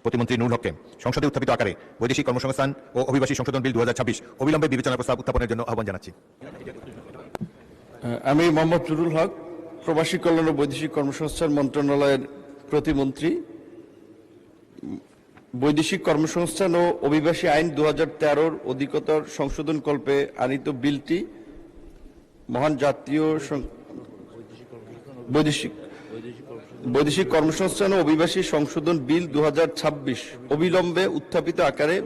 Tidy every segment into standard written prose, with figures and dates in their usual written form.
প্রতিমন্ত্রী নুরুল হককে সংসদে উত্থাপিত আকারে বৈদেশিক কর্মসংস্থান ও অভিবাসী সংশোধন বিল 2026 অবিলম্বে বিবেচনার প্রস্তাব উত্থাপনের জন্য আহ্বান জানাচ্ছি। আমি মোহাম্মদ নুরুল হক, প্রবাসী কল্যাণ ও বৈদেশিক কর্মসংস্থান মন্ত্রণালয়ের প্রতিমন্ত্রী। বৈদেশিক কর্মসংস্থান ও অভিবাসী আইন 2013 অধিকতর সংশোধন কল্পে আনিত বিলটি মহান জাতীয় বৈদেশিক কর্মসংস্থান ও অভিবাসী সংশোধন বিল 2026 অবিলম্বে উত্থাপিত আকারে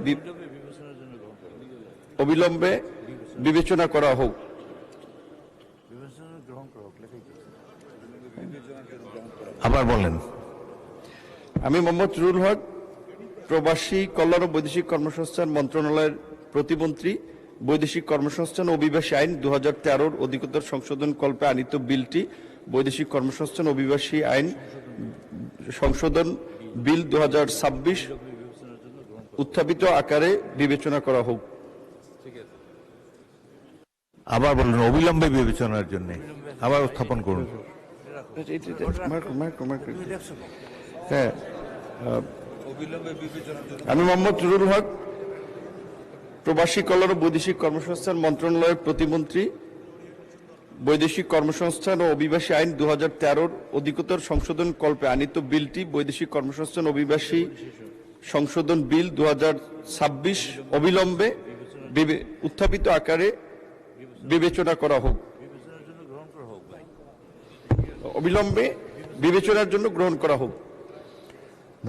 বিবেচনা করা হোক। আবার বললেন। আমি মোহাম্মদ নুরুল হক, প্রবাসী কল্যাণ ও বৈদেশিক কর্মসংস্থান মন্ত্রণালয়ের প্রতিমন্ত্রী। বৈদেশিক কর্মসংস্থান ও অভিবাসী আইন 2013 অধিকতর সংশোধন কল্পে আনিত বিলটি বৈদেশিক কর্মসংস্থান ও অভিবাসী আইন সংশোধন বিল 2026 উত্থাপিত আকারে বিবেচনা করা হোক। আবার বলুন, অবিলম্বে বিবেচনার জন্য আবার উত্থাপন করুন। হ্যাঁ, আমি মোহাম্মদ নুরুল হক, প্রবাসী কল্যাণ ও বৈদেশিক কর্মসংস্থান মন্ত্রণালয়ের প্রতিমন্ত্রী। বৈদেশিক কর্মসংস্থান ও অভিবাসী আইন 2013 অধিকতর সংশোধন কল্পে আনিত বিলটি বৈদেশিক কর্মসংস্থান অভিবাসী সংশোধন বিল 2026 অবিলম্বে উত্থাপিত আকারে বিবেচনা করা হোক। অবিলম্বে বিবেচনার জন্য গ্রহণ করা হোক।